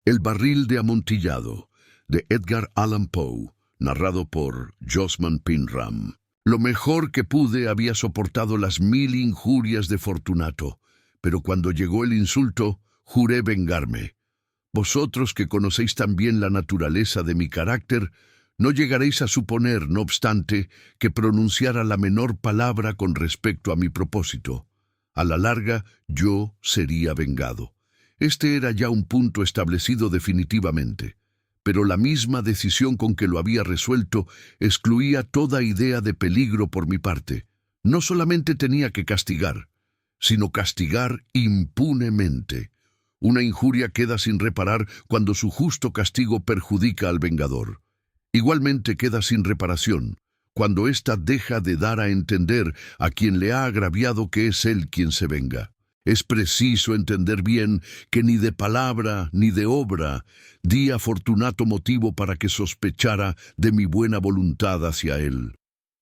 El barril de Amontillado, de Edgar Allan Poe, narrado por Josman Pinram. Lo mejor que pude había soportado las 1000 injurias de Fortunato, pero cuando llegó el insulto, juré vengarme. Vosotros que conocéis tan bien la naturaleza de mi carácter, no llegaréis a suponer, no obstante, que pronunciara la menor palabra con respecto a mi propósito. A la larga, yo sería vengado. Este era ya un punto establecido definitivamente, pero la misma decisión con que lo había resuelto excluía toda idea de peligro por mi parte. No solamente tenía que castigar, sino castigar impunemente. Una injuria queda sin reparar cuando su justo castigo perjudica al vengador. Igualmente queda sin reparación cuando ésta deja de dar a entender a quien le ha agraviado que es él quien se venga. Es preciso entender bien que ni de palabra ni de obra di a Fortunato motivo para que sospechara de mi buena voluntad hacia él.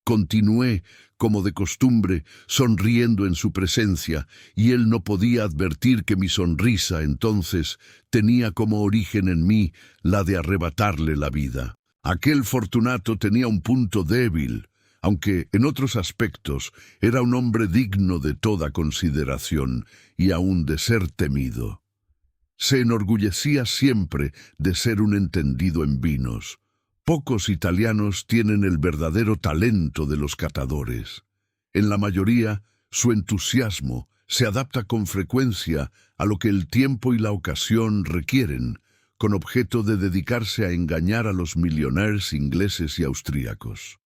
Continué, como de costumbre, sonriendo en su presencia, y él no podía advertir que mi sonrisa entonces tenía como origen en mí la de arrebatarle la vida. Aquel Fortunato tenía un punto débil, aunque en otros aspectos era un hombre digno de toda consideración y aún de ser temido. Se enorgullecía siempre de ser un entendido en vinos. Pocos italianos tienen el verdadero talento de los catadores. En la mayoría, su entusiasmo se adapta con frecuencia a lo que el tiempo y la ocasión requieren, con objeto de dedicarse a engañar a los millonarios ingleses y austríacos.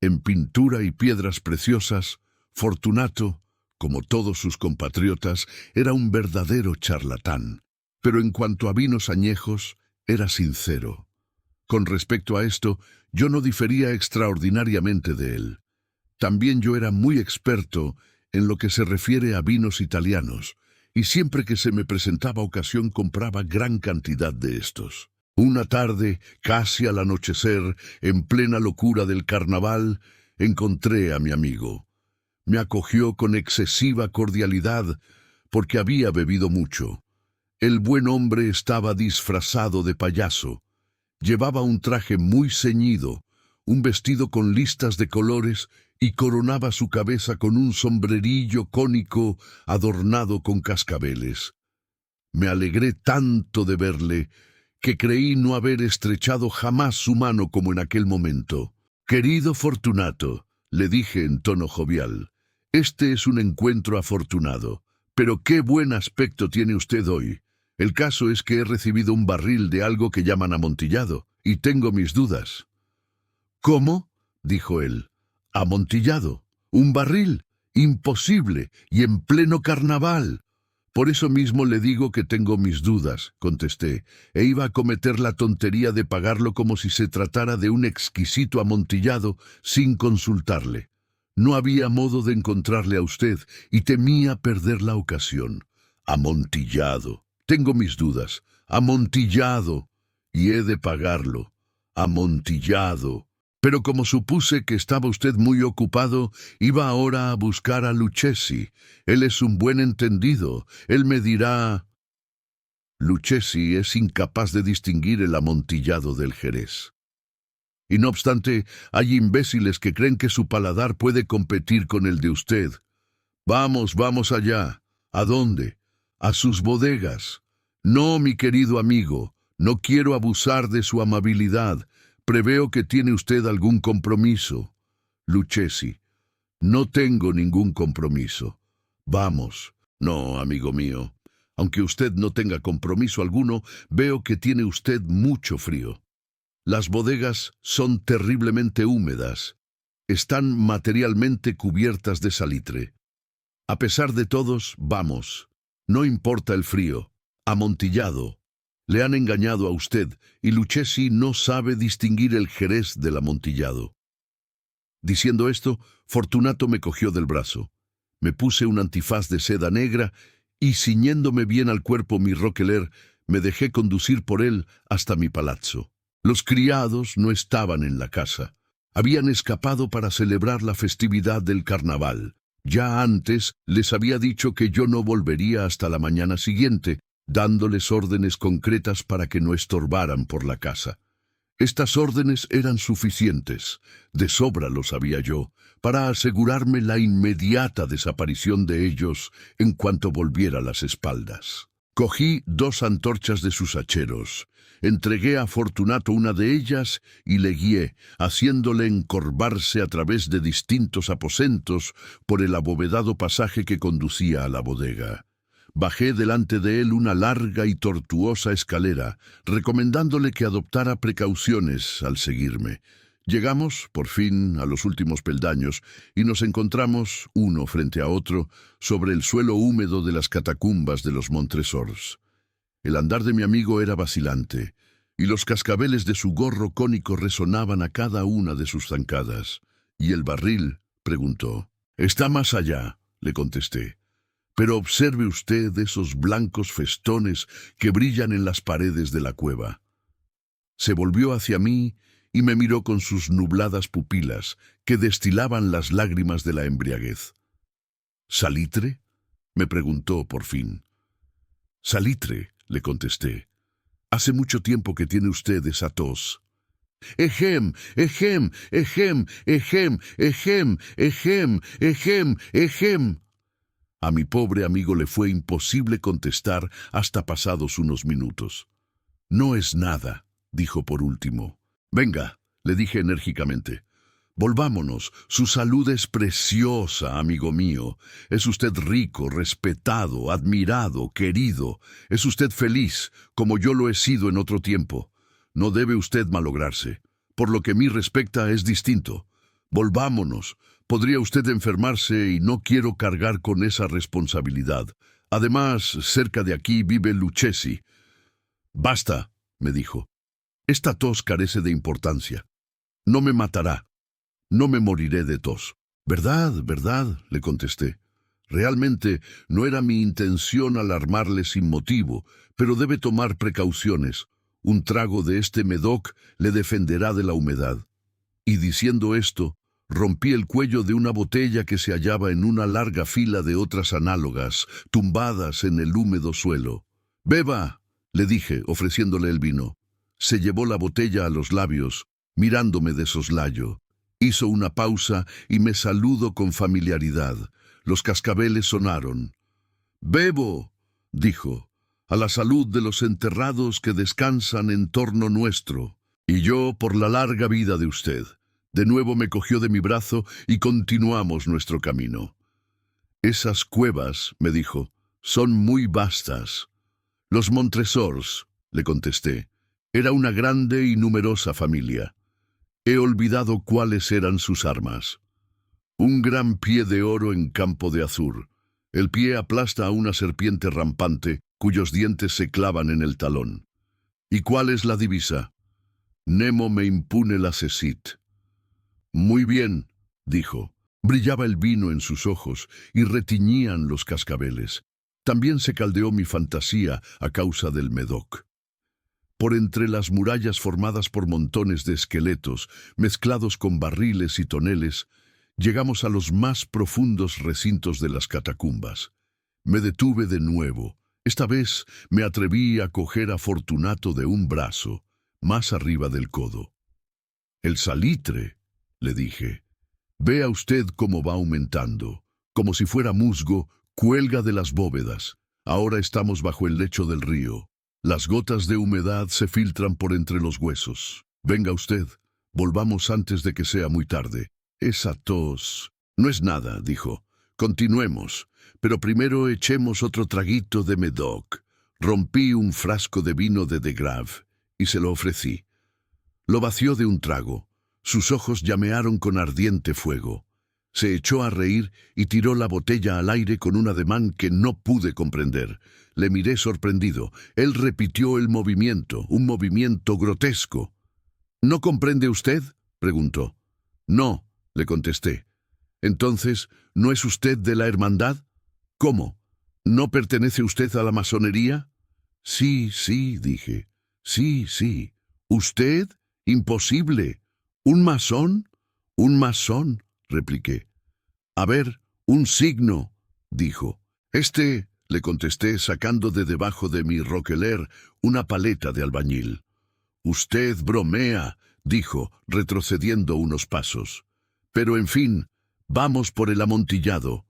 En pintura y piedras preciosas, Fortunato, como todos sus compatriotas, era un verdadero charlatán, pero en cuanto a vinos añejos, era sincero. Con respecto a esto, yo no difería extraordinariamente de él. También yo era muy experto en lo que se refiere a vinos italianos, y siempre que se me presentaba ocasión compraba gran cantidad de estos. Una tarde, casi al anochecer, en plena locura del carnaval, encontré a mi amigo. Me acogió con excesiva cordialidad, porque había bebido mucho. El buen hombre estaba disfrazado de payaso. Llevaba un traje muy ceñido, un vestido con listas de colores y coronaba su cabeza con un sombrerillo cónico adornado con cascabeles. Me alegré tanto de verle que creí no haber estrechado jamás su mano como en aquel momento. «Querido Fortunato», le dije en tono jovial, «este es un encuentro afortunado, pero qué buen aspecto tiene usted hoy. El caso es que he recibido un barril de algo que llaman amontillado, y tengo mis dudas». «¿Cómo?», dijo él. «¿Amontillado? ¿Un barril? Imposible, y en pleno carnaval». «Por eso mismo le digo que tengo mis dudas», contesté, e iba a cometer la tontería de pagarlo como si se tratara de un exquisito amontillado sin consultarle. No había modo de encontrarle a usted y temía perder la ocasión. «Amontillado. Tengo mis dudas. Amontillado. Y he de pagarlo. Amontillado». Pero como supuse que estaba usted muy ocupado, iba ahora a buscar a Luchesi. Él es un buen entendido. Él me dirá... Luchesi es incapaz de distinguir el amontillado del Jerez. Y no obstante, hay imbéciles que creen que su paladar puede competir con el de usted. Vamos, vamos allá. ¿A dónde? A sus bodegas. No, mi querido amigo, no quiero abusar de su amabilidad. Preveo que tiene usted algún compromiso. Luchesi. No tengo ningún compromiso. Vamos. No, amigo mío. Aunque usted no tenga compromiso alguno, veo que tiene usted mucho frío. Las bodegas son terriblemente húmedas. Están materialmente cubiertas de salitre. A pesar de todos, vamos. No importa el frío. Amontillado. Le han engañado a usted, y Luchesi no sabe distinguir el Jerez del amontillado. Diciendo esto, Fortunato me cogió del brazo. Me puse un antifaz de seda negra y, ciñéndome bien al cuerpo mi roqueler, me dejé conducir por él hasta mi palazzo. Los criados no estaban en la casa. Habían escapado para celebrar la festividad del carnaval. Ya antes les había dicho que yo no volvería hasta la mañana siguiente, dándoles órdenes concretas para que no estorbaran por la casa. Estas órdenes eran suficientes, de sobra lo sabía yo, para asegurarme la inmediata desaparición de ellos en cuanto volviera las espaldas. Cogí 2 antorchas de sus hacheros, entregué a Fortunato una de ellas y le guié, haciéndole encorvarse a través de distintos aposentos por el abovedado pasaje que conducía a la bodega. Bajé delante de él una larga y tortuosa escalera, recomendándole que adoptara precauciones al seguirme. Llegamos, por fin, a los últimos peldaños y nos encontramos, uno frente a otro, sobre el suelo húmedo de las catacumbas de los Montresors. El andar de mi amigo era vacilante, y los cascabeles de su gorro cónico resonaban a cada una de sus zancadas. ¿Y el barril?, preguntó. «Está más allá», le contesté. «Pero observe usted esos blancos festones que brillan en las paredes de la cueva». Se volvió hacia mí y me miró con sus nubladas pupilas, que destilaban las lágrimas de la embriaguez. «¿Salitre?», me preguntó por fin. «Salitre», le contesté. «Hace mucho tiempo que tiene usted esa tos». «Ejem, ejem, ejem, ejem, ejem, ejem, ejem, ejem». A mi pobre amigo le fue imposible contestar hasta pasados unos minutos. «No es nada», dijo por último. «Venga», le dije enérgicamente. «Volvámonos. Su salud es preciosa, amigo mío. Es usted rico, respetado, admirado, querido. Es usted feliz, como yo lo he sido en otro tiempo. No debe usted malograrse. Por lo que a mí respecta es distinto. Volvámonos. Podría usted enfermarse y no quiero cargar con esa responsabilidad. Además, cerca de aquí vive Lucchesi». «Basta», me dijo. «Esta tos carece de importancia. No me matará. No me moriré de tos». «¿Verdad, verdad?», le contesté. «Realmente no era mi intención alarmarle sin motivo, pero debe tomar precauciones. Un trago de este Medoc le defenderá de la humedad». Y diciendo esto, rompí el cuello de una botella que se hallaba en una larga fila de otras análogas, tumbadas en el húmedo suelo. «Beba», le dije, ofreciéndole el vino. Se llevó la botella a los labios, mirándome de soslayo. Hizo una pausa y me saludó con familiaridad. Los cascabeles sonaron. «Bebo», dijo, «a la salud de los enterrados que descansan en torno nuestro, y yo por la larga vida de usted». De nuevo me cogió de mi brazo y continuamos nuestro camino. «Esas cuevas», me dijo, «son muy vastas». «Los Montresors», le contesté, «era una grande y numerosa familia. He olvidado cuáles eran sus armas. Un gran pie de oro en campo de azur. El pie aplasta a una serpiente rampante, cuyos dientes se clavan en el talón. ¿Y cuál es la divisa? Nemo me impune la sesit». «Muy bien», dijo. Brillaba el vino en sus ojos y retiñían los cascabeles. También se caldeó mi fantasía a causa del Medoc. Por entre las murallas formadas por montones de esqueletos, mezclados con barriles y toneles, llegamos a los más profundos recintos de las catacumbas. Me detuve de nuevo. Esta vez me atreví a coger a Fortunato de un brazo, más arriba del codo. «El salitre», le dije, «vea usted cómo va aumentando. Como si fuera musgo, cuelga de las bóvedas. Ahora estamos bajo el lecho del río. Las gotas de humedad se filtran por entre los huesos. Venga usted, volvamos antes de que sea muy tarde. Esa tos...» «No es nada», dijo. «Continuemos, pero primero echemos otro traguito de Medoc». Rompí un frasco de vino de Grave y se lo ofrecí. Lo vació de un trago. Sus ojos llamearon con ardiente fuego. Se echó a reír y tiró la botella al aire con un ademán que no pude comprender. Le miré sorprendido. Él repitió el movimiento, un movimiento grotesco. «¿No comprende usted?», preguntó. «No», le contesté. «Entonces, ¿no es usted de la hermandad?» «¿Cómo? ¿No pertenece usted a la masonería?» «Sí, sí», dije. «Sí, sí». «¿Usted? Imposible». «¿Un masón?» «Un masón», repliqué. «A ver, un signo», dijo. «Este», le contesté sacando de debajo de mi roqueler una paleta de albañil. «Usted bromea», dijo, retrocediendo unos pasos. «Pero en fin, vamos por el amontillado».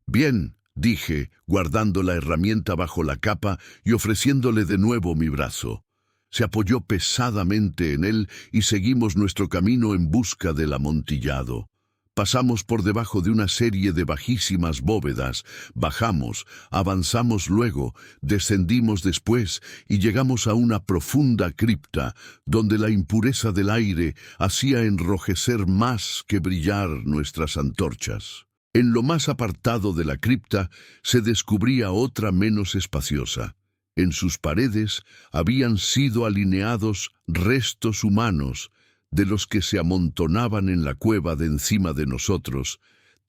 «Bien», dije, guardando la herramienta bajo la capa y ofreciéndole de nuevo mi brazo. Se apoyó pesadamente en él y seguimos nuestro camino en busca del amontillado. Pasamos por debajo de una serie de bajísimas bóvedas, bajamos, avanzamos luego, descendimos después y llegamos a una profunda cripta, donde la impureza del aire hacía enrojecer más que brillar nuestras antorchas. En lo más apartado de la cripta se descubría otra menos espaciosa. En sus paredes habían sido alineados restos humanos, de los que se amontonaban en la cueva de encima de nosotros,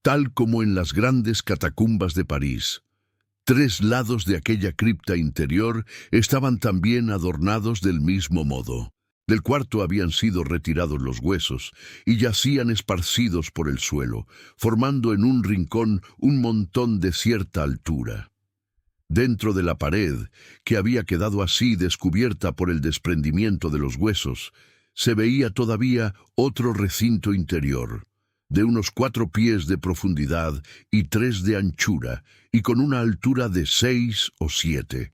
tal como en las grandes catacumbas de París. 3 lados de aquella cripta interior estaban también adornados del mismo modo. Del cuarto habían sido retirados los huesos y yacían esparcidos por el suelo, formando en un rincón un montón de cierta altura. Dentro de la pared, que había quedado así descubierta por el desprendimiento de los huesos, se veía todavía otro recinto interior, de unos 4 pies de profundidad y 3 de anchura, y con una altura de 6 o 7.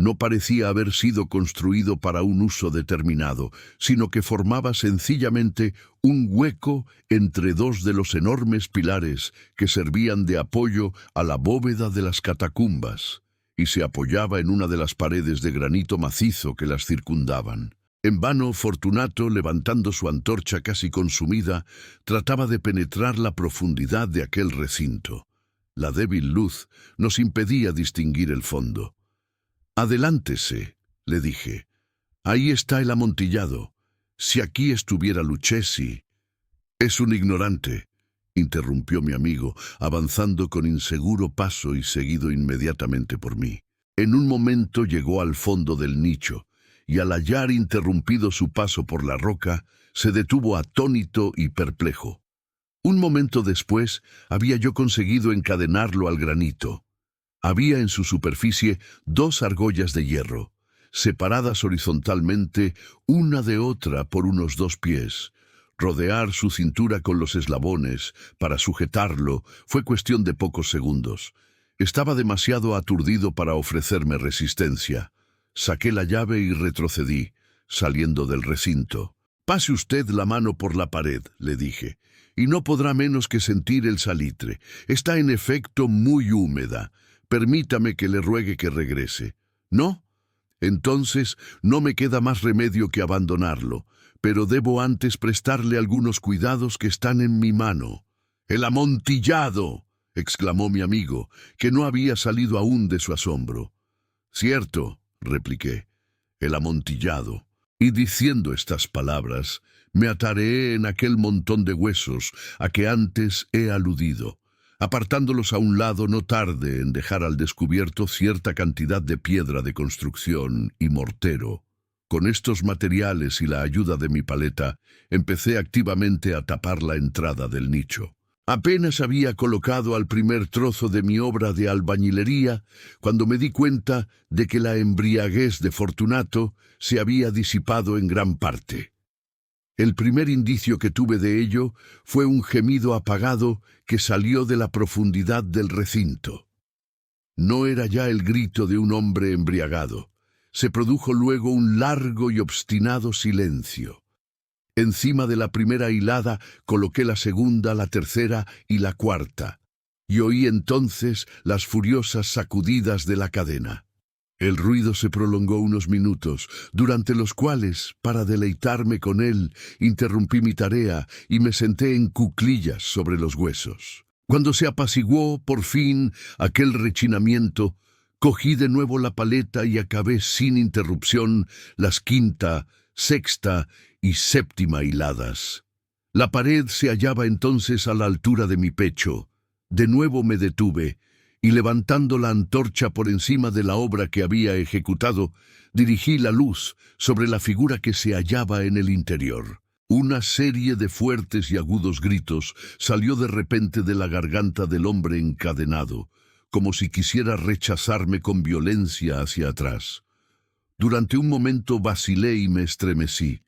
No parecía haber sido construido para un uso determinado, sino que formaba sencillamente un hueco entre 2 de los enormes pilares que servían de apoyo a la bóveda de las catacumbas, y se apoyaba en una de las paredes de granito macizo que las circundaban. En vano, Fortunato, levantando su antorcha casi consumida, trataba de penetrar la profundidad de aquel recinto. La débil luz nos impedía distinguir el fondo. «Adelántese», le dije. «Ahí está el amontillado. Si aquí estuviera Luchesi». «Es un ignorante», interrumpió mi amigo, avanzando con inseguro paso y seguido inmediatamente por mí. En un momento llegó al fondo del nicho, y al hallar interrumpido su paso por la roca, se detuvo atónito y perplejo. Un momento después había yo conseguido encadenarlo al granito. Había en su superficie 2 argollas de hierro, separadas horizontalmente una de otra por unos 2 pies. Rodear su cintura con los eslabones para sujetarlo fue cuestión de pocos segundos. Estaba demasiado aturdido para ofrecerme resistencia. Saqué la llave y retrocedí, saliendo del recinto. «Pase usted la mano por la pared», le dije, «y no podrá menos que sentir el salitre. Está en efecto muy húmeda. Permítame que le ruegue que regrese». «¿No? Entonces no me queda más remedio que abandonarlo, pero debo antes prestarle algunos cuidados que están en mi mano». «¡El amontillado!», exclamó mi amigo, que no había salido aún de su asombro. «Cierto», repliqué, «el amontillado». Y diciendo estas palabras, me atareé en aquel montón de huesos a que antes he aludido. Apartándolos a un lado, no tardé en dejar al descubierto cierta cantidad de piedra de construcción y mortero. Con estos materiales y la ayuda de mi paleta, empecé activamente a tapar la entrada del nicho. Apenas había colocado al primer trozo de mi obra de albañilería cuando me di cuenta de que la embriaguez de Fortunato se había disipado en gran parte. El primer indicio que tuve de ello fue un gemido apagado que salió de la profundidad del recinto. No era ya el grito de un hombre embriagado. Se produjo luego un largo y obstinado silencio. Encima de la primera hilada coloqué la segunda, la tercera y la cuarta, y oí entonces las furiosas sacudidas de la cadena. El ruido se prolongó unos minutos, durante los cuales, para deleitarme con él, interrumpí mi tarea y me senté en cuclillas sobre los huesos. Cuando se apaciguó, por fin, aquel rechinamiento, cogí de nuevo la paleta y acabé sin interrupción las quinta, sexta y séptima hiladas. La pared se hallaba entonces a la altura de mi pecho. De nuevo me detuve, y levantando la antorcha por encima de la obra que había ejecutado, dirigí la luz sobre la figura que se hallaba en el interior. Una serie de fuertes y agudos gritos salió de repente de la garganta del hombre encadenado, como si quisiera rechazarme con violencia hacia atrás. Durante un momento vacilé y me estremecí.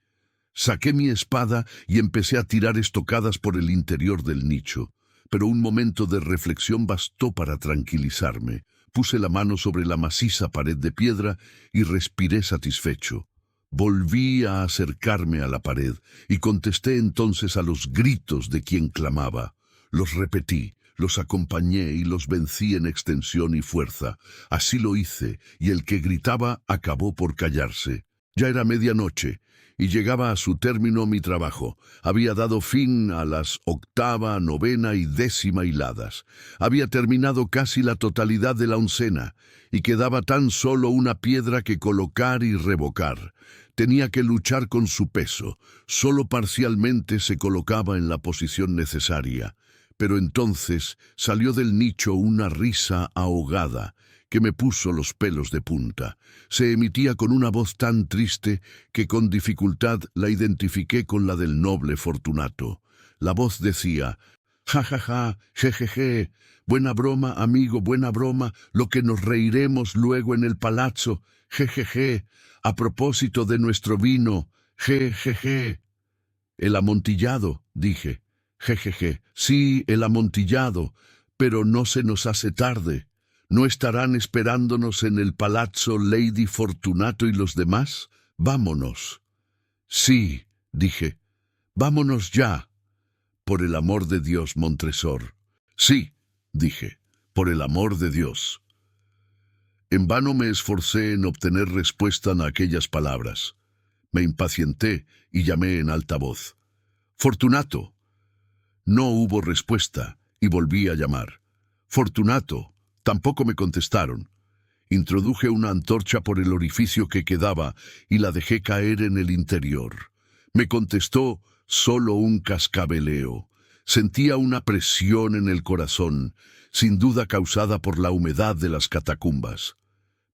Saqué mi espada y empecé a tirar estocadas por el interior del nicho, pero un momento de reflexión bastó para tranquilizarme. Puse la mano sobre la maciza pared de piedra y respiré satisfecho. Volví a acercarme a la pared y contesté entonces a los gritos de quien clamaba. Los repetí, los acompañé y los vencí en extensión y fuerza. Así lo hice, y el que gritaba acabó por callarse. Ya era medianoche, y llegaba a su término mi trabajo. Había dado fin a las octava, novena y décima hiladas. Había terminado casi la totalidad de la oncena, y quedaba tan solo una piedra que colocar y revocar. Tenía que luchar con su peso. Solo parcialmente se colocaba en la posición necesaria. Pero entonces salió del nicho una risa ahogada que me puso los pelos de punta. Se emitía con una voz tan triste que con dificultad la identifiqué con la del noble Fortunato. La voz decía: «Ja, ja, ja, jejeje, buena broma, amigo, buena broma, lo que nos reiremos luego en el palazzo, jejeje, a propósito de nuestro vino, jejeje». «El amontillado», dije. «Jejeje, sí, el amontillado, pero no se nos hace tarde. ¿No estarán esperándonos en el palazzo Lady Fortunato y los demás? Vámonos». «Sí», dije, «vámonos ya». «Por el amor de Dios, Montresor». «Sí», dije, «por el amor de Dios». En vano me esforcé en obtener respuesta a aquellas palabras. Me impacienté y llamé en alta voz: «Fortunato». No hubo respuesta y volví a llamar: «Fortunato». Tampoco me contestaron. Introduje una antorcha por el orificio que quedaba y la dejé caer en el interior. Me contestó solo un cascabeleo. Sentía una presión en el corazón, sin duda causada por la humedad de las catacumbas.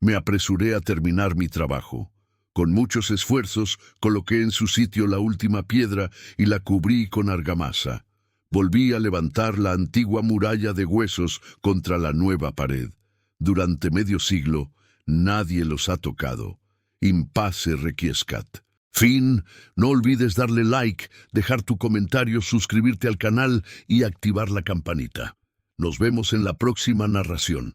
Me apresuré a terminar mi trabajo. Con muchos esfuerzos coloqué en su sitio la última piedra y la cubrí con argamasa. Volví a levantar la antigua muralla de huesos contra la nueva pared. Durante medio siglo nadie los ha tocado. In pace requiescat. Fin. No olvides darle like, dejar tu comentario, suscribirte al canal y activar la campanita. Nos vemos en la próxima narración.